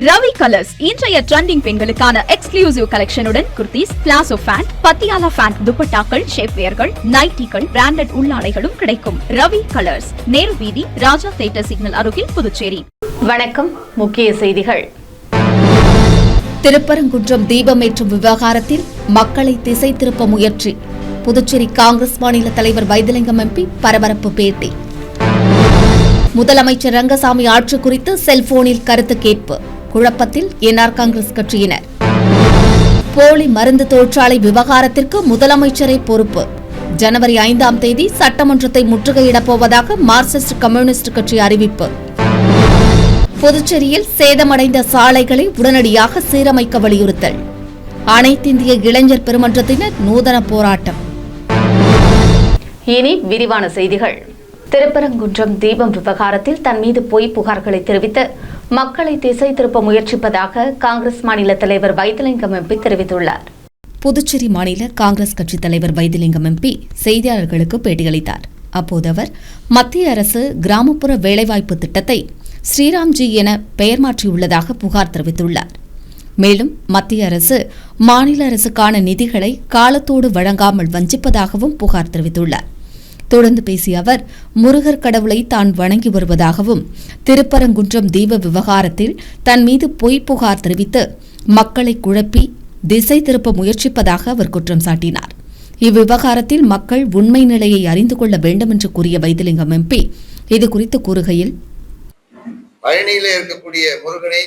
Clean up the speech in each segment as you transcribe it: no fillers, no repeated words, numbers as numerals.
Ravi colours இன்றைய trending பெண்களுக்கான exclusive கலெக்ஷனுடன் kurtis, palazzo pant, Patiala pant, துப்பட்டாக்கள், ஷேப்வேர்கள், நைட்டிகள், பிராண்டட் உள்ளாடைகளும் கிடைக்கும். ரவி கலர்ஸ், நேரு வீதி, ராஜா தியேட்டர் சிக்னல் அருகில், புதுச்சேரி. வணக்கம். முக்கிய செய்திகள். திருப்பரங்குன்றம் தீபமேற்றும் விவகாரத்தில் மக்களை திசை திருப்ப முயற்சி. புதுச்சேரி காங்கிரஸ் மாநில தலைவர் வைத்திலிங்கம் எம்பி பரபரப்பு பேட்டி. முதலமைச்சர் ரங்கசாமி ஆட்சி குறித்து செல்போனில் கருத்து கேட்பு. குழப்பத்தில் என்ஆர் காங்கிரஸ் கட்சியினர். போலி மருந்து தொழிற்சாலை விவகாரத்திற்கு முதலமைச்சரே பொறுப்பு. ஜனவரி 5ஆம் தேதி சட்டமன்றத்தை முற்றுகையிடப் போவதாக மார்க்சிஸ்ட் கம்யூனிஸ்ட் கட்சி அறிவிப்பு. புதுச்சேரியில் சேதமடைந்த சாலைகளை உடனடியாக சீரமைக்க வலியுறுத்தல். அனைத்திந்திய இளைஞர் பெருமன்றத்தினர் நூதன போராட்டம். இனி விரிவான செய்திகள். திருப்பரங்குன்றம் தீபம் விவகாரத்தில் தன் மீது பொய் புகார்களை தெரிவித்து மக்களை திசை திருப்ப முயற்சிப்பதாக காங்கிரஸ் மாநில தலைவர் வைத்திலிங்கம் எம்பி தெரிவித்துள்ளார். புதுச்சேரி மாநில காங்கிரஸ் கட்சித் தலைவர் வைத்திலிங்கம் எம்பி செய்தியாளர்களுக்கு பேட்டியளித்தார். அப்போது அவர் மத்திய அரசு கிராமப்புற வேலைவாய்ப்பு திட்டத்தை ஸ்ரீராம்ஜி என பெயர் மாற்றியுள்ளதாக புகார் தெரிவித்துள்ளார். மேலும் மத்திய அரசு மாநில அரசுக்கான நிதிகளை காலத்தோடு வழங்காமல் வஞ்சிப்பதாகவும் புகார் தெரிவித்துள்ளார். தொடர்ந்து பேசிய அவர் முருகர் கடவுளை தான் வணங்கி வருவதாகவும் திருப்பரங்குன்றம் தீப விவகாரத்தில் தன் மீது பொய் புகார் தெரிவித்து மக்களை குழப்பி திசை திருப்ப முயற்சிப்பதாக அவர் குற்றம் சாட்டினார். இவ்விவகாரத்தில் மக்கள் உண்மை நிலையை அறிந்து கொள்ள வேண்டும் என்று கூறிய வைத்திலிங்கம் எம்பி இதுகுறித்து கூறுகையில், பழனியில இருக்கக்கூடிய முருகனை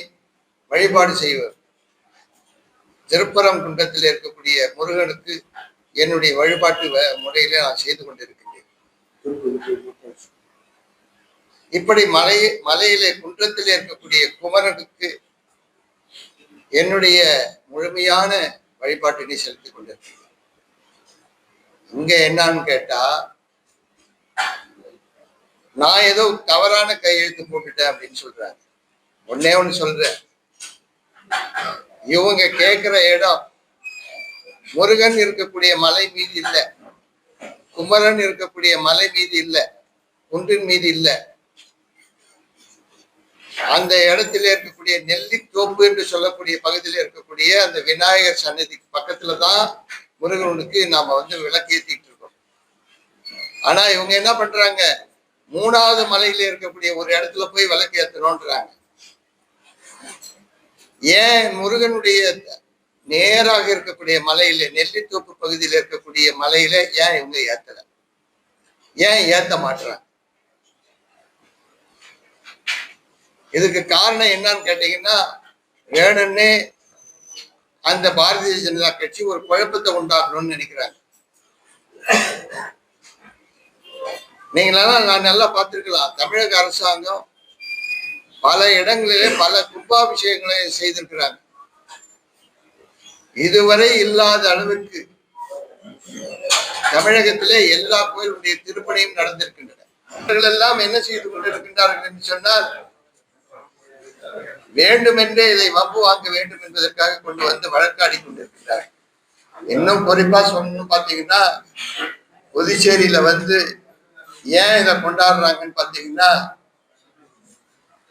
வழிபாடு செய்வர். திருப்பரங்குன்றத்தில் இருக்கக்கூடிய முருகனுக்கு என்னுடைய வழிபாட்டு முறையில நான் செய்து கொண்டிருக்கிறேன். இப்படி மலையிலே குன்றத்தில் இருக்கக்கூடிய குமரனுக்கு என்னுடைய முழுமையான வழிபாட்டினை செலுத்திக் கொண்டிருக்கிறேன். இங்க என்னன்னு கேட்டா, நான் ஏதோ தவறான கையெழுத்து போட்டுட்டேன் அப்படின்னு சொல்றாங்க. ஒன்னே ஒண்ணு சொல்றேன், இவங்க கேட்கிற இடம் முருகன் இருக்கக்கூடிய மலை மீது இல்ல, குமரன் இருக்கக்கூடிய மலை மீது இல்ல, குன்றின் மீது இல்ல. அந்த இடத்துல இருக்கக்கூடிய நெல்லித்தோப்பு என்று சொல்லக்கூடிய பகுதியில் இருக்கக்கூடிய அந்த விநாயகர் சன்னதிக்கு பக்கத்துலதான் முருகனுக்கு நாம விளக்கேற்றிட்டு இருக்கோம். ஆனா இவங்க என்ன பண்றாங்க, 3வது மலையில இருக்கக்கூடிய ஒரு இடத்துல போய் விளக்கு ஏற்றணும்ன்றாங்க. ஏன் முருகனுடைய நேராக இருக்கக்கூடிய மலையில, நெல்லித்தோப்பு பகுதியில் இருக்கக்கூடிய மலையில ஏன் இவங்க ஏத்தல, ஏன் ஏத்த மாட்டுறாங்க? இதுக்கு காரணம் என்னன்னு கேட்டீங்கன்னா, வேணும்னே அந்த பாரதிய ஜனதா கட்சி ஒரு குழப்பத்தை உண்டாக்கணும்னு நினைக்கிறாங்க. நீங்களெல்லாம் நான் நல்லா பார்த்திருக்கலாம், தமிழக அரசாங்கம் பல இடங்களிலே பல கும்பாபிஷேகங்களை செய்திருக்கிறாங்க. இதுவரை இல்லாத அளவிற்கு தமிழகத்திலே எல்லா கோயிலுடைய திருப்பணியும் நடந்திருக்கின்றன. அவர்கள் எல்லாம் என்ன செய்து கொண்டிருக்கின்றார்கள் என்று சொன்னால், வேண்டுமென்றே இதை வம்பு வாங்க வேண்டும் என்பதற்காக கொண்டு வந்து வழக்காடி கொண்டிருக்கிறார்கள். இன்னும் குறிப்பா சொல்லணும் பாத்தீங்கன்னா, புதுச்சேரியில ஏன் இதை கொண்டாடுறாங்கன்னு பாத்தீங்கன்னா,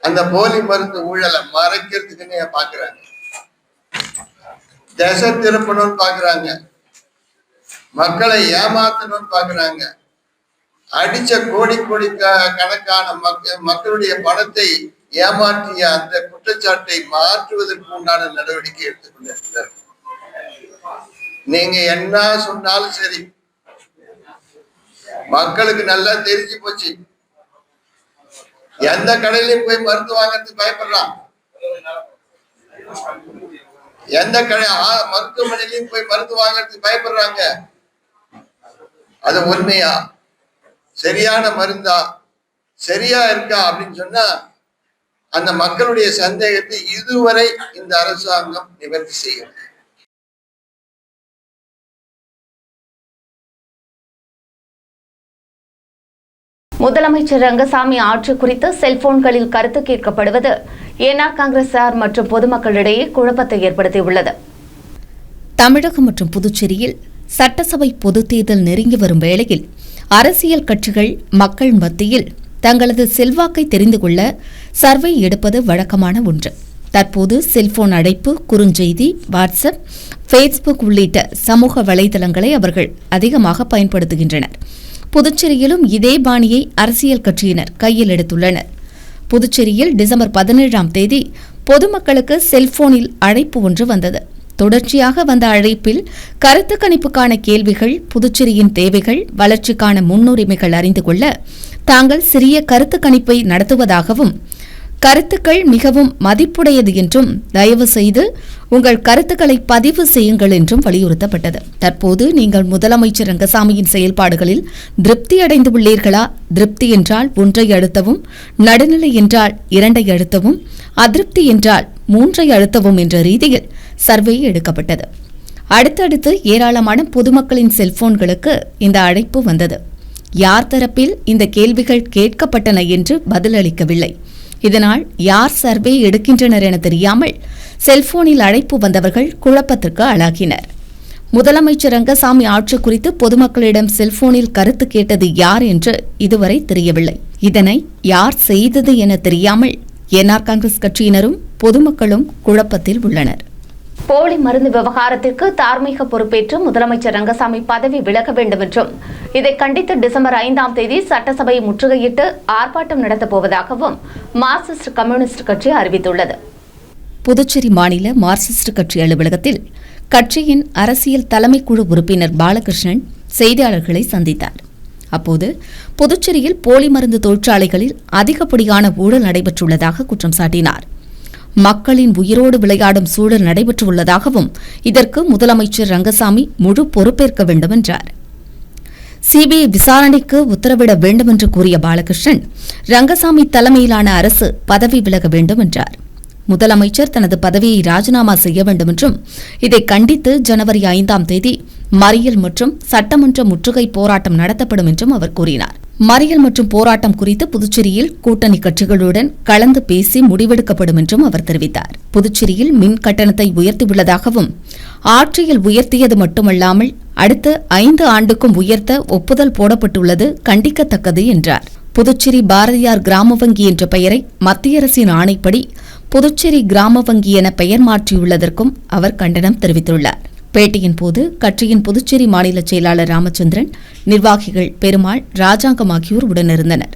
அந்த போலி மருந்து ஊழலை மறைக்கிறதுக்குன்னு பாக்குறாங்க, திசை திருப்பணும்னு பாக்குறாங்க, மக்களை ஏமாத்தணும்னு பாக்குறாங்க. அடிச்ச கோடி கோடி கணக்கான மக்களுடைய பணத்தை ஏமாற்றிய அந்த குற்றச்சாட்டை மாற்றுவதற்கு உண்டான நடவடிக்கை எடுத்துக் கொண்டிருக்கிறார். நீங்க என்ன சொன்னாலும் சரி, மக்களுக்கு நல்லா தெரிஞ்சு போச்சு. எந்த கடையிலையும் போய் மருந்து வாங்கறதுக்கு பயப்படுறான், எந்த கடை மருத்துவமனையிலையும் போய் மருந்து வாங்கறதுக்கு பயப்படுறாங்க. அது உண்மையா, சரியான மருந்தா, சரியா இருக்கா அப்படின்னு சொன்னா அந்த மக்களுடைய சந்தேகத்தை இதுவரை இந்த அரசாங்கம் நிவர்த்தி செய்யும். முதலமைச்சர் ரங்கசாமி ஆட்சி குறித்து செல்போன்களில் கருத்து கேட்கப்படுவது என்ஆர் காங்கிரசார் மற்றும் பொதுமக்களிடையே குழப்பத்தை ஏற்படுத்தியுள்ளது. தமிழகம் மற்றும் புதுச்சேரியில் சட்டசபை பொதுத் தேர்தல் நெருங்கி வரும் வேளையில் அரசியல் கட்சிகள் மக்கள் மத்தியில் தங்களது செல்வாக்கை தெரிந்து கொள்ள சர்வே எடுப்பது வழக்கமான ஒன்று. தற்போது செல்போன் அழைப்பு, குறுஞ்செய்தி, வாட்ஸ்அப், ஃபேஸ்புக் உள்ளிட்ட சமூக வலைதளங்களை அவர்கள் அதிகமாக பயன்படுத்துகின்றனர். புதுச்சேரியிலும் இதே பாணியை அரசியல் கட்சியினர் கையில் எடுத்துள்ளனர். புதுச்சேரியில் டிசம்பர் 17ஆம் தேதி பொதுமக்களுக்கு செல்போனில் அழைப்பு ஒன்று வந்தது. தொடர்ச்சியாக வந்த அழைப்பில் கருத்து கணிப்புக்கான கேள்விகள், புதுச்சேரியின் தேவைகள், வளர்ச்சிக்கான முன்னுரிமைகள் அறிந்து கொள்ள தாங்கள் சிறிய கருத்து கணிப்பை நடத்துவதாகவும், கருத்துக்கள் மிகவும் மதிப்புடையது என்றும், தயவு செய்து உங்கள் கருத்துக்களை பதிவு செய்யுங்கள் என்றும் வலியுறுத்தப்பட்டது. தற்போது நீங்கள் முதலமைச்சர் ரங்கசாமியின் செயல்பாடுகளில் திருப்தி அடைந்து உள்ளீர்களா? திருப்தி என்றால் 1ஐ அழுத்தவும், நடுநிலை என்றால் 2ஐ அழுத்தவும், அதிருப்தி என்றால் 3ஐ அழுத்தவும் என்ற ரீதியில் சர்வே எடுக்கப்பட்டது. அடுத்தடுத்து ஏராளமான பொதுமக்களின் செல்போன்களுக்கு இந்த அழைப்பு வந்தது. யார் தரப்பில் இந்த கேள்விகள் கேட்கப்பட்டன என்று பதிலளிக்கவில்லை. இதனால் யார் சர்வே எடுக்கின்றனர் என தெரியாமல் செல்போனில் அழைப்பு வந்தவர்கள் குழப்பத்திற்கு ஆளாகினர். முதலமைச்சர் ரங்கசாமி ஆட்சி குறித்து பொதுமக்களிடம் செல்போனில் கருத்து கேட்டது யார் என்று இதுவரை தெரியவில்லை. இதனை யார் செய்தது என தெரியாமல் என்ஆர் காங்கிரஸ் கட்சியினரும் பொதுமக்களும் குழப்பத்தில் உள்ளனர். போலி மருந்து விவகாரத்திற்கு தார்மீக பொறுப்பேற்று முதலமைச்சர் ரங்கசாமி பதவி விலக வேண்டும் என்றும், இதை கண்டித்து டிசம்பர் 5ஆம் தேதி சட்டசபையை முற்றுகையிட்டு ஆர்ப்பாட்டம் நடத்தப் போவதாகவும் மார்க்சிஸ்ட் கம்யூனிஸ்ட் கட்சி அறிவித்துள்ளது. புதுச்சேரி மாநில மார்க்சிஸ்ட் கட்சி அலுவலகத்தில் கட்சியின் அரசியல் தலைமைக்குழு உறுப்பினர் பாலகிருஷ்ணன் செய்தியாளர்களை சந்தித்தார். அப்போது புதுச்சேரியில் போலி மருந்து தொழிற்சாலைகளில் அதிகப்படியான ஊழல் நடைபெற்றுள்ளதாக குற்றம் சாட்டினார். மக்களின் உயிரோடு விளையாடும் சூழல் நடைபெற்றுள்ளதாகவும், இதற்கு முதலமைச்சர் ரங்கசாமி முழு பொறுப்பேற்க வேண்டும் என்றார். சிபிஐ விசாரணைக்கு உத்தரவிட வேண்டும் என்று கூறிய பாலகிருஷ்ணன், ரங்கசாமி தலைமையிலான அரசு பதவி விலக வேண்டும் என்றார். முதலமைச்சர் தனது பதவியை ராஜினாமா செய்ய வேண்டும் என்றும், இதை கண்டித்து ஜனவரி 5ஆம் தேதி மறியல் மற்றும் சட்டமன்ற முற்றுகை போராட்டம் நடத்தப்படும் என்றும் அவர் கூறினார். மறியல் மற்றும் போராட்டம் குறித்து புதுச்சேரியில் கூட்டணி கட்சிகளுடன் கலந்து பேசி முடிவெடுக்கப்படும் என்றும் அவர் தெரிவித்தார். புதுச்சேரியில் மின் கட்டணத்தை உயர்த்தியுள்ளதாகவும், ஆட்சியில் உயர்த்தியது மட்டுமல்லாமல் அடுத்த 5 ஆண்டுக்கும் உயர்த்த ஒப்புதல் போடப்பட்டுள்ளது கண்டிக்கத்தக்கது என்றார். புதுச்சேரி பாரதியார் கிராம வங்கி என்ற பெயரை மத்திய அரசின் ஆணைப்படி புதுச்சேரி கிராம வங்கி என பெயர் மாற்றியுள்ளதற்கும் அவர் கண்டனம் தெரிவித்துள்ளார். பேட்டியின் போது கட்சியின் புதுச்சேரி மாநில செயலாளர் ராமச்சந்திரன், நிர்வாகிகள் பெருமாள், ராஜாங்கம் ஆகியோர் உடனிருந்தனர்.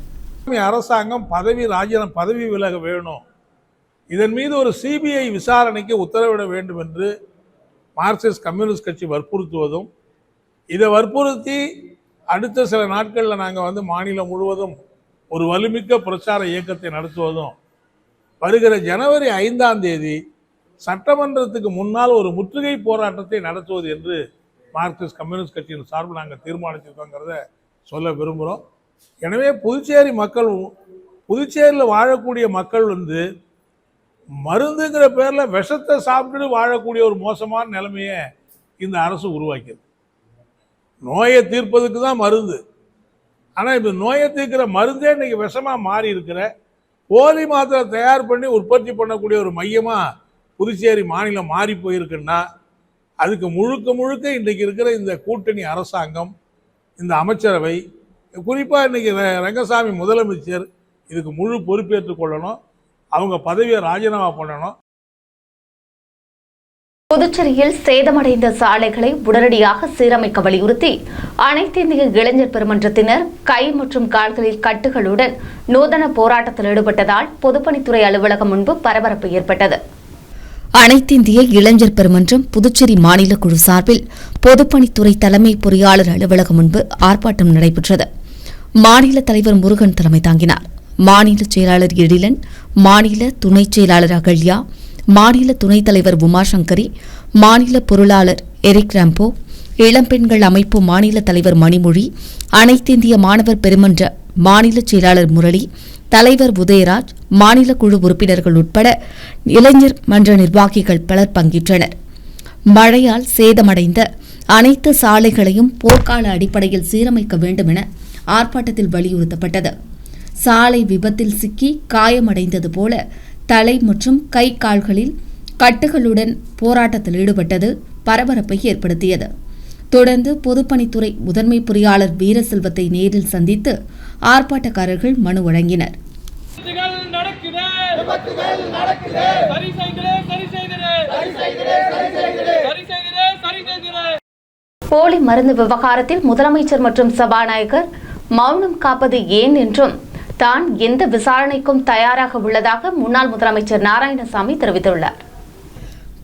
அரசாங்கம் பதவி விலக வேணும், இதன் மீது ஒரு சிபிஐ விசாரணைக்கு உத்தரவிட வேண்டும் என்று மார்க்சிஸ்ட் கம்யூனிஸ்ட் கட்சி வற்புறுத்துவதும், இதை வற்புறுத்தி அடுத்த சில நாட்களில் நாங்கள் மாநிலம் முழுவதும் ஒரு வலுமிக்க பிரச்சார இயக்கத்தை நடத்துவதும், வருகிற ஜனவரி 5ஆம் தேதி சட்டமன்றத்துக்கு முன்னால் ஒரு முற்றுகை போராட்டத்தை நடத்துவது என்று மார்க்சிஸ்ட் கம்யூனிஸ்ட் கட்சியின் சார்பில் நாங்கள் தீர்மானிச்சிருக்கோங்கிறத சொல்ல விரும்புகிறோம். எனவே புதுச்சேரியில் வாழக்கூடிய மக்கள் மருந்துங்கிற பேரில் விஷத்தை சாப்பிட்டு வாழக்கூடிய ஒரு மோசமான நிலைமையை இந்த அரசு உருவாக்கியது. நோயை தீர்ப்பதுக்கு தான் மருந்து, ஆனால் இப்போ நோயை தீர்க்கிற மருந்தே இன்னைக்கு விஷமாக மாறி இருக்கிற போலி மாத்திரை தயார் பண்ணி உற்பத்தி பண்ணக்கூடிய ஒரு மையமாக புதுச்சேரி மாநிலம் மாறி போயிருக்குன்னா, அதுக்கு முழுக்க இன்றைக்கு இருக்கிற இந்த கூட்டணி அரசாங்கம், இந்த அமைச்சரவை, குறிப்பாக இன்னைக்கு ரங்கசாமி முதலமைச்சர் இதுக்கு முழு பொறுப்பேற்றுக் கொள்ளணும். அவங்க பதவியை ராஜினாமா பண்ணணும். புதுச்சேரியில் சேதமடைந்த சாலைகளை உடனடியாக சீரமைக்க வலியுறுத்தி அனைத்து இந்திய இளைஞர் பெருமன்றத்தினர் கை மற்றும் கால்களில் கட்டுகளுடன் நூதன போராட்டத்தில் ஈடுபட்டதால் பொதுப்பணித்துறை அலுவலகம் முன்பு பரபரப்பு ஏற்பட்டது. அனைத்திந்திய இளைஞர் பெருமன்றம் புதுச்சேரி மாநில குழு சார்பில் பொதுப்பணித்துறை தலைமை பொறியாளர் அலுவலகம் முன்பு ஆர்ப்பாட்டம் நடைபெற்றது. மாநில தலைவர் முருகன் தலைமை தாங்கினார். மாநில செயலாளர் எழிலன், மாநில துணைச் செயலாளர் அகல்யா, மாநில துணைத் தலைவர் உமாசங்கரி, மாநில பொருளாளர் எரிக் ராம்போ, இளம்பெண்கள் அமைப்பு மாநில தலைவர் மணிமொழி, அனைத்திந்திய மாணவர் பெருமன்ற மாநில செயலாளர் முரளி, தலைவர் உதயராஜ், மாநில குழு உறுப்பினர்கள் உட்பட இளைஞர் மன்ற நிர்வாகிகள் பலர் பங்கேற்றனர். மழையால் சேதமடைந்த அனைத்து சாலைகளையும் போர்க்கால அடிப்படையில் சீரமைக்க வேண்டும் என ஆர்ப்பாட்டத்தில் வலியுறுத்தப்பட்டது. சாலை விபத்தில் சிக்கி காயமடைந்தது போல தலை மற்றும் கை கால்களில் கட்டுகளுடன் போராட்டத்தில் ஈடுபட்டது பரபரப்பை ஏற்படுத்தியது. தொடர்ந்து பொதுப்பணித்துறை முதன்மை பொறியாளர் வீரசெல்வத்தை நேரில் சந்தித்து ஆர்ப்பாட்டக்காரர்கள் மனு வழங்கினர். சரி செய்கிறேன். போலி மருந்து விவகாரத்தில் முதலமைச்சர் மற்றும் சபாநாயகர் மௌனம் காப்பது ஏன் என்றும் தான் எந்த விசாரணைக்கும் தயாராக உள்ளதாக முன்னாள் முதலமைச்சர் நாராயணசாமி தெரிவித்துள்ளார்.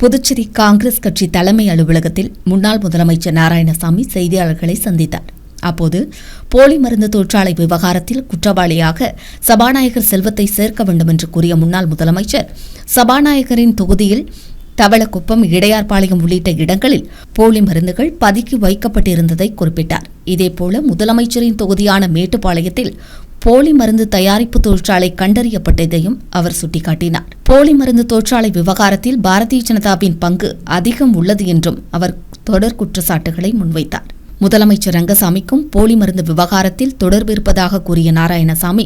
புதுச்சேரி காங்கிரஸ் கட்சி தலைமை அலுவலகத்தில் முன்னாள் முதலமைச்சர் நாராயணசாமி செய்தியாளர்களை சந்தித்தார். அப்போது போலி மருந்து தொழிற்சாலை விவகாரத்தில் குற்றவாளியாக சபாநாயகர் செல்வத்தை சேர்க்க வேண்டும் என்று கூறிய முன்னாள் முதலமைச்சர், சபாநாயகரின் தொகுதியில் தவளக்குப்பம், இடையார்பாளையம் உள்ளிட்ட இடங்களில் போலி மருந்துகள் பதுக்கி வைக்கப்பட்டிருந்ததை குறிப்பிட்டார். இதேபோல முதலமைச்சரின் தொகுதியான மேட்டுப்பாளையத்தில் போலி மருந்து தயாரிப்பு தொழிற்சாலை கண்டறியப்பட்டதையும் அவர் சுட்டிக்காட்டினார். போலி மருந்து தொழிற்சாலை விவகாரத்தில் பாரதிய ஜனதாவின் பங்கு அதிகம் உள்ளது என்றும் அவர் தொடர் குற்றச்சாட்டுகளை முன்வைத்தார். முதலமைச்சர் ரங்கசாமிக்கும் போலி மருந்து விவகாரத்தில் தொடர்பு இருப்பதாக கூறிய நாராயணசாமி,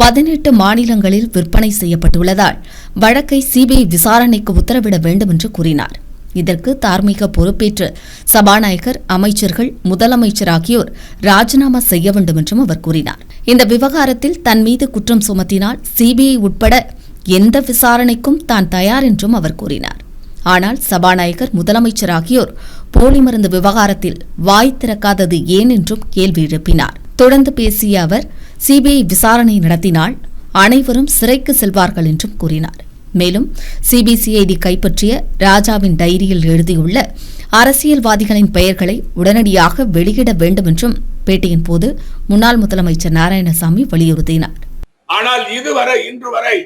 18 மாநிலங்களில் விற்பனை செய்யப்பட்டுள்ளதால் வழக்கை சிபிஐ விசாரணைக்கு உத்தரவிட வேண்டும் என்று கூறினார். இதற்கு தார்மீக பொறுப்பேற்று சபாநாயகர், அமைச்சர்கள், முதலமைச்சர் ஆகியோர் ராஜினாமா செய்ய வேண்டும் என்றும் அவர் கூறினார். இந்த விவகாரத்தில் தன் மீது குற்றம் சுமத்தினால் சிபிஐ உட்பட எந்த விசாரணைக்கும் தான் தயார் என்றும் அவர் கூறினார். ஆனால் சபாநாயகர், முதலமைச்சர் ஆகியோர் போலி மருந்து விவகாரத்தில் வாய் திறக்காதது ஏன் என்றும் கேள்வி எழுப்பினார். தொடர்ந்து பேசிய அவர், சிபிஐ விசாரணை நடத்தினால் அனைவரும் சிறைக்கு செல்வார்கள் என்றும் கூறினார். மேலும் சிபிசிஐடி கைப்பற்றிய ராஜாவின் டைரியில் எழுதியுள்ள அரசியல்வாதிகளின் பெயர்களை உடனடியாக வெளியிட வேண்டும் என்றும் பேட்டியின் போது முன்னாள் முதலமைச்சர் நாராயணசாமி வலியுறுத்தினார். ஆனால் இதுவரை, இன்று வரை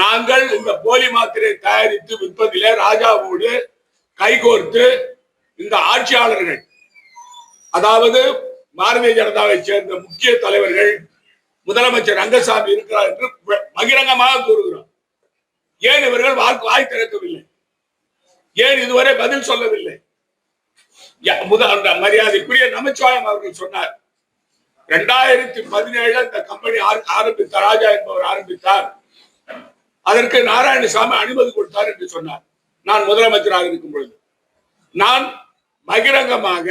நாங்கள் இந்த போலி மாத்திரை தயாரித்து விற்பதிலே ராஜாவோடு கைகோர்த்து இந்த ஆட்சியாளர்கள், அதாவது பாரதிய ஜனதாவை சேர்ந்த முக்கிய தலைவர்கள், முதலமைச்சர் ரங்கசாமி இருக்கிறார் என்று பகிரங்கமாக கூறுகிறோம். ஏன் இவர்கள் வாய் திறக்கவில்லை? ஏன் இதுவரை பதில் சொல்லவில்லை? மரியாதைக்குரிய நமச்சிவாயம் அவர்கள் சொன்னார், 2017 இந்த கம்பெனி ஆரம்பித்தார், ராஜா என்பவர் ஆரம்பித்தார், அதற்கு நாராயணசாமி அனுமதி கொடுத்தார் என்று சொன்னார். நான் முதலமைச்சராக இருக்கும் பொழுது நான் பகிரங்கமாக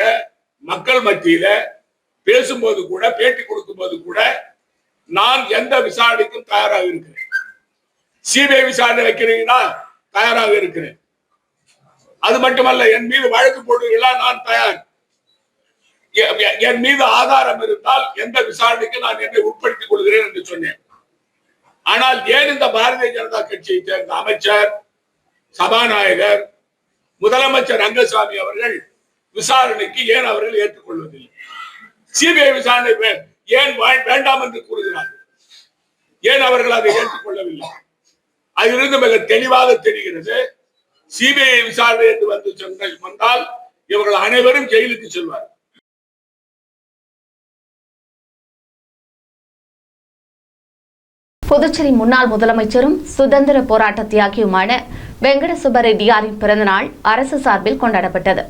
மக்கள் மத்தியில பேசும்போது கூட, பேட்டி கொடுக்கும் போது கூட, நான் எந்த விசாரணைக்கும் தயாராக இருக்கிறேன். சிபிஐ விசாரணை வைக்கிறீங்கன்னா தயாராக இருக்கிறேன். அது மட்டுமல்ல, என் மீது வழக்கு போடுவீங்களா, நான் தயார். என் மீது ஆதாரம் இருந்தால் எந்த விசாரணைக்கு நான் என்னை உட்படுத்திக் கொள்கிறேன் என்று சொன்னேன். ஆனால் ஏன் இந்த பாரதிய ஜனதா கட்சியை சேர்ந்த அமைச்சர், சபாநாயகர், முதலமைச்சர் ரங்கசாமி அவர்கள் விசாரணைக்கு ஏன் அவர்கள் ஏற்றுக்கொள்வதில்லை? சிபிஐ விசாரணை ஏன் வேண்டாம் என்று கூறுகிறார்கள்? ஏன் அவர்கள் அதை ஏற்றுக்கொள்ளவில்லை? அதிலிருந்து மிக தெளிவாக தெரிகிறது, சிபிஐ விசாரணை என்று வந்தால் இவர்கள் அனைவரும் ஜெயிலுக்கு செல்வார்கள். புதுச்சேரி முன்னாள் முதலமைச்சரும் சுதந்திர போராட்ட தியாகியுமான வெங்கட சுப்பரெட்டியாரின் பிறந்தநாள் அரசு சார்பில் கொண்டாடப்பட்டது.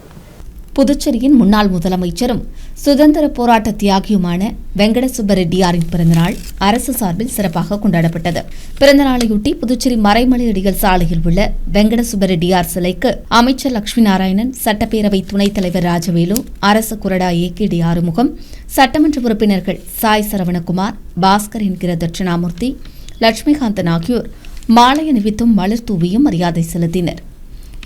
புதுச்சேரியின் முன்னாள் முதலமைச்சரும் சுதந்திர போராட்ட தியாகியுமான வெங்கட சுப்பரெட்டியாரின் பிறந்தநாள் அரசு சார்பில் சிறப்பாக கொண்டாடப்பட்டது. பிறந்தநாளையொட்டி புதுச்சேரி மறைமலையடிகள் சாலையில் உள்ள வெங்கட சுப்பரெட்டியார் சிலைக்கு அமைச்சர் லட்சுமி நாராயணன், சட்டப்பேரவை துணைத் தலைவர் ராஜவேலு, அரசு கொறடா ஏகேடி ஆறுமுகம், சட்டமன்ற உறுப்பினர்கள் சாய் சரவணகுமார், பாஸ்கர் என்கிற தட்சிணாமூர்த்தி, லட்சுமிகாந்தன் ஆகியோர் மாலை அணிவித்தும் மலர் தூவியும் மரியாதை செலுத்தினர்.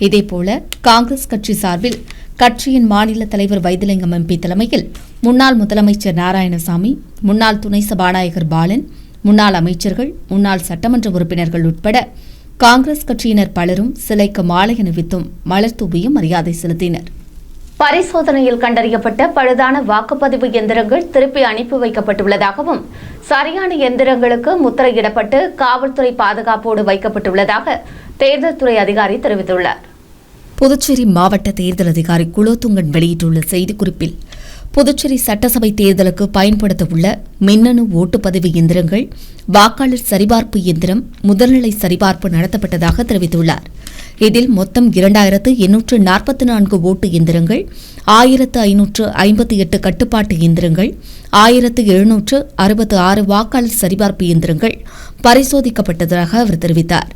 இதேபோல காங்கிரஸ் கட்சி சார்பில் கட்சியின் மாநில தலைவர் வைத்திலிங்கம் எம்பி தலைமையில் முன்னாள் முதலமைச்சர் நாராயணசாமி, முன்னாள் துணை சபாநாயகர் பாலன், முன்னாள் அமைச்சர்கள், முன்னாள் சட்டமன்ற உறுப்பினர்கள் உட்பட காங்கிரஸ் கட்சியினர் பலரும் சிலைக்கு மாலை அணிவித்தும் மலர் தூவியும் மரியாதை செலுத்தினர். பரிசோதனையில் கண்டறியப்பட்ட பழுதான வாக்குப்பதிவு எந்திரங்கள் திருப்பி அனுப்பி வைக்கப்பட்டுள்ளதாகவும், சரியான எந்திரங்களுக்கு முத்திரையிடப்பட்டு காவல்துறை பாதுகாப்போடு வைக்கப்பட்டுள்ளதாக தேர்தல் துறை அதிகாரி தெரிவித்துள்ளார். புதுச்சேரி மாவட்ட தேர்தல் அதிகாரி குலோத்துங்கன் வெளியிட்டுள்ள செய்திக்குறிப்பில், புதுச்சேரி சட்டசபை தேர்தலுக்கு பயன்படுத்தவுள்ள மின்னணு ஓட்டுப்பதிவு எந்திரங்கள், வாக்காளர் சரிபார்ப்பு எந்திரம் முதல்நிலை சரிபார்ப்பு நடத்தப்பட்டதாக தெரிவித்துள்ளார். இதில் மொத்தம் 2844 ஓட்டு எந்திரங்கள், 1558 கட்டுப்பாட்டு எந்திரங்கள், 1766 வாக்காளர் சரிபார்ப்பு எந்திரங்கள் பரிசோதிக்கப்பட்டதாக அவர் தெரிவித்தார்.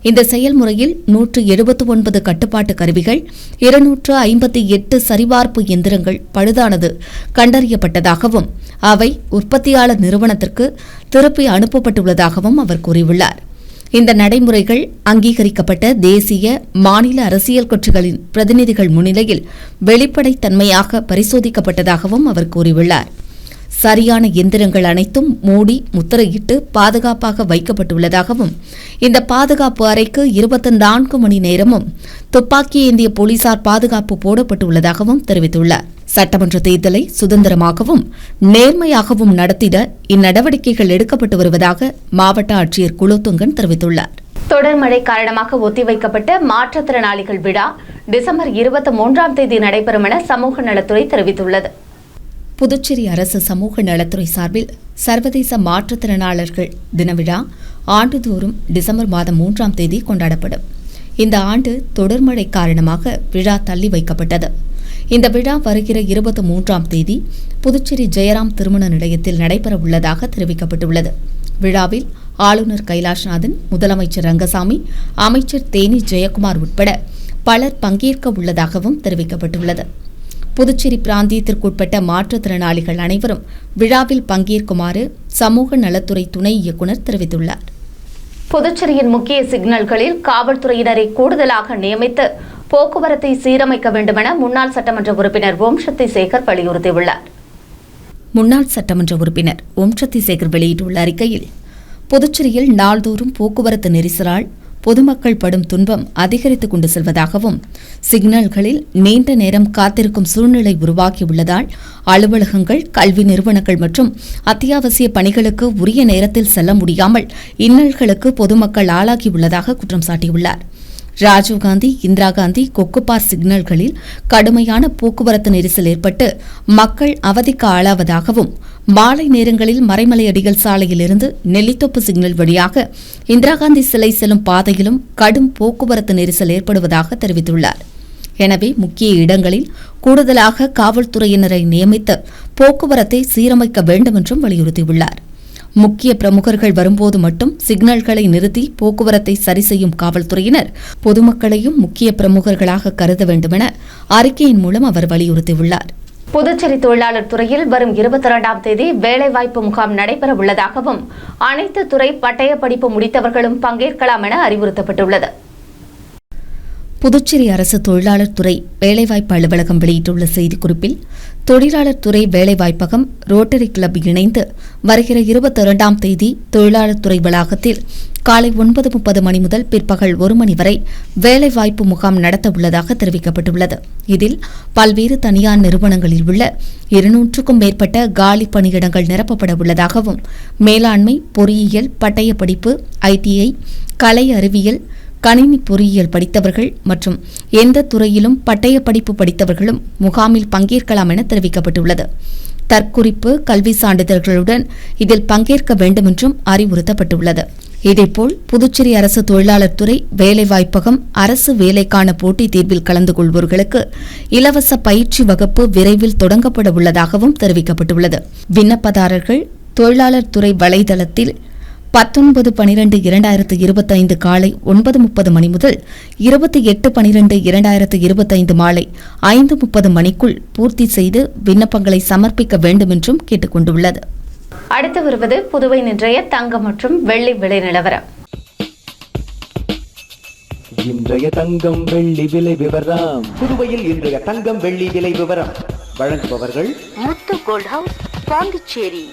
இந்த செயல்முறையில் 179 கட்டுப்பாட்டு கருவிகள், 258 சரிபார்ப்பு எந்திரங்கள் பழுதானது கண்டறியப்பட்டதாகவும், அவை உற்பத்தியாளர் நிறுவனத்திற்கு திருப்பி அனுப்பப்பட்டுள்ளதாகவும் அவர் கூறியுள்ளார். இந்த நடைமுறைகள் அங்கீகரிக்கப்பட்ட தேசிய மாநில அரசியல் கட்சிகளின் பிரதிநிதிகள் முன்னிலையில் வெளிப்படைத்தன்மையாக பரிசோதிக்கப்பட்டதாகவும் அவர் கூறியுள்ளார். சரியான எந்திரங்கள் அனைத்தும் மூடி முத்திரையிட்டு பாதுகாப்பாக வைக்கப்பட்டுள்ளதாகவும் இந்த பாதுகாப்பு அறைக்கு 24 மணி நேரமும் துப்பாக்கி ஏந்திய போலீசார் பாதுகாப்பு போடப்பட்டுள்ளதாகவும் தெரிவித்துள்ளார். சட்டமன்ற தேர்தலை சுதந்திரமாகவும் நேர்மையாகவும் நடத்திட இந்நடவடிக்கைகள் எடுக்கப்பட்டு வருவதாக மாவட்ட ஆட்சியர் குலோத்துங்கன் தெரிவித்துள்ளார். தொடர் மழை காரணமாக ஒத்திவைக்கப்பட்ட மாற்றுத்திறனாளிகள் விழா டிசம்பர் 23ஆம் தேதி நடைபெறும் என சமூக நலத்துறை தெரிவித்துள்ளது. புதுச்சேரி அரசு சமூக நலத்துறை சார்பில் சர்வதேச மாற்றுத்திறனாளர்கள் தின விழா ஆண்டுதோறும் டிசம்பர் மாதம் 3ஆம் தேதி கொண்டாடப்படும். இந்த ஆண்டு தொடர் மழை காரணமாக விழா தள்ளி வைக்கப்பட்டது. இந்த விழா வருகிற 23ஆம் தேதி புதுச்சேரி ஜெயராம் திருமண நிலையத்தில் நடைபெற உள்ளதாக தெரிவிக்கப்பட்டுள்ளது. விழாவில் ஆளுநர் கைலாஷ்நாதன், முதலமைச்சர் ரங்கசாமி, அமைச்சர் தேனி ஜெயக்குமார் உட்பட பலர் பங்கேற்க உள்ளதாகவும் தெரிவிக்கப்பட்டுள்ளது. புதுச்சேரி பிராந்தியத்திற்குட்பட்ட மாற்றுத்திறனாளிகள் அனைவரும் விழாவில் பங்கேற்குமாறு சமூக நலத்துறை துணை இயக்குநர் தெரிவித்துள்ளார். புதுச்சேரியின் முக்கிய சிக்னல்களில் காவல்துறையினரை கூடுதலாக நியமித்து போக்குவரத்தை சீரமைக்க வேண்டுமென முன்னாள் சட்டமன்ற உறுப்பினர் ஓம் சக்தி சேகர் வலியுறுத்தியுள்ளார். முன்னாள் சட்டமன்ற உறுப்பினர் ஓம் சக்தி சேகர் வெளியிட்டுள்ள அறிக்கையில், புதுச்சேரியில் நாள்தோறும் போக்குவரத்து நெரிசலால் பொதுமக்கள் படும் துன்பம் அதிகரித்துக் கொண்டு செல்வதாகவும், சிக்னல்களில் நீண்ட நேரம் காத்திருக்கும் சூழ்நிலை உருவாகியுள்ளதால் அலுவலகங்கள், கல்வி நிறுவனங்கள் மற்றும் அத்தியாவசிய பணிகளுக்கு உரிய நேரத்தில் செல்ல முடியாமல் இன்னல்களுக்கு பொதுமக்கள் ஆளாகியுள்ளதாக குற்றம் சாட்டியுள்ளார். ராஜீவ்காந்தி, இந்திரா காந்தி, கொக்குபார் சிக்னல்களில் கடுமையான போக்குவரத்து நெரிசல் ஏற்பட்டு மக்கள் அவதிக்கு ஆளாவதாகவும், மாலை நேரங்களில் மறைமலையடிகள் சாலையிலிருந்து நெல்லித்தோப்பு சிக்னல் வழியாக இந்திரா காந்தி சிலை செல்லும் பாதையிலும் கடும் போக்குவரத்து நெரிசல் ஏற்படுவதாக தெரிவித்துள்ளார். எனவே முக்கிய இடங்களில் கூடுதலாக காவல்துறையினரை நியமித்து போக்குவரத்தை சீரமைக்க வேண்டும் என்றும் வலியுறுத்தியுள்ளார். முக்கிய பிரமுகர்கள் வரும்போது மட்டும் சிக்னல்களை நிறுத்தி போக்குவரத்தை சரி செய்யும் காவல்துறையினர் பொதுமக்களையும் முக்கிய பிரமுகர்களாக கருத வேண்டுமென அறிக்கையின் மூலம் அவர் வலியுறுத்தியுள்ளார். புதுச்சேரி தொழிலாளர் துறையில் வரும் 22ஆம் தேதி வேலைவாய்ப்பு முகாம் நடைபெற உள்ளதாகவும், அனைத்து துறை பட்டய படிப்பு முடித்தவர்களும் பங்கேற்கலாம் என அறிவுறுத்தப்பட்டுள்ளது. புதுச்சேரி அரசு தொழிலாளர் துறை வேலைவாய்ப்பு அலுவலகம் வெளியிட்டுள்ள செய்திக்குறிப்பில், தொழிலாளர் துறை வேலைவாய்ப்பகம் ரோட்டரி கிளப் இணைந்து வருகிற 22ஆம் தேதி தொழிலாளர் துறை வளாகத்தில் காலை 9:30 மணி முதல் பிற்பகல் 1 மணி வரை வேலைவாய்ப்பு முகாம் நடத்த உள்ளதாக தெரிவிக்கப்பட்டுள்ளது. இதில் பல்வேறு தனியார் நிறுவனங்களில் உள்ள 200க்கும் மேற்பட்ட காலி பணியிடங்கள் நிரப்பப்பட உள்ளதாகவும், மேலாண்மை, பொறியியல், பட்டய படிப்பு, ITI, கலை அறிவியல், கணினி பொறியியல் படித்தவர்கள் மற்றும் எந்த துறையிலும் பட்டய படிப்பு படித்தவர்களும் முகாமில் பங்கேற்கலாம் என தெரிவிக்கப்பட்டுள்ளது. தற்குறிப்பு, கல்வி சான்றிதழ்களுடன் இதில் பங்கேற்க வேண்டும் என்றும் அறிவுறுத்தப்பட்டுள்ளது. இதேபோல் புதுச்சேரி அரசு தொழிலாளர் துறை வேலைவாய்ப்பகம் அரசு வேலைக்கான போட்டித் தேர்வில் கலந்து கொள்வோர்களுக்கு இலவச பயிற்சி வகுப்பு விரைவில் தொடங்கப்பட உள்ளதாகவும் தெரிவிக்கப்பட்டுள்ளது. விண்ணப்பதாரர்கள் தொழிலாளர் துறை வலைதளத்தில் 19/12/2025 காலை 9:30 மணி முதல் 28/12/2025 மாலை 5:30 மணிக்குள் பூர்த்தி செய்து விண்ணப்பங்களை சமர்ப்பிக்க வேண்டும் என்றும் கேட்டுக் கொண்டுள்ளது. அடுத்து வருவது புதுவை இன்றைய தங்கம் மற்றும் வெள்ளி விலை நிலவரம். இன்றைய தங்கம் வெள்ளி விலை விவரம். புதுவையில் இன்றைய தங்கம் வெள்ளி விலை விவரம் வழங்குபவர்கள் முத்து கோல்ட் ஹவுஸ், பாண்டிச்சேரி.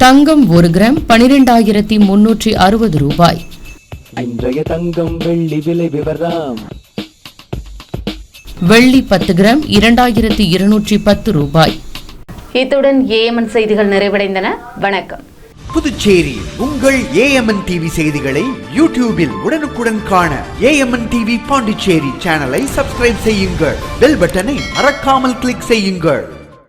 தங்கம் 1 கிராம் 12,360 ரூபாய். இன்றைய தங்கம் வெள்ளி விலை விவரம். வெள்ளி 10 கிராம் 2,210 ரூபாய். இத்துடன் ஏஎம்என் செய்திகள் நிறைவடைந்தன. வணக்கம். புதுச்சேரி உங்கள் ஏஎம்என் டிவி செய்திகளை யூடியூபில் உடனுக்குடன் காண ஏஎம்என் டிவி பாண்டிச்சேரி சேனலை சப்ஸ்கிரைப் செய்யுங்கள். பெல் பட்டனை மறக்காமல் கிளிக் செய்யுங்கள்.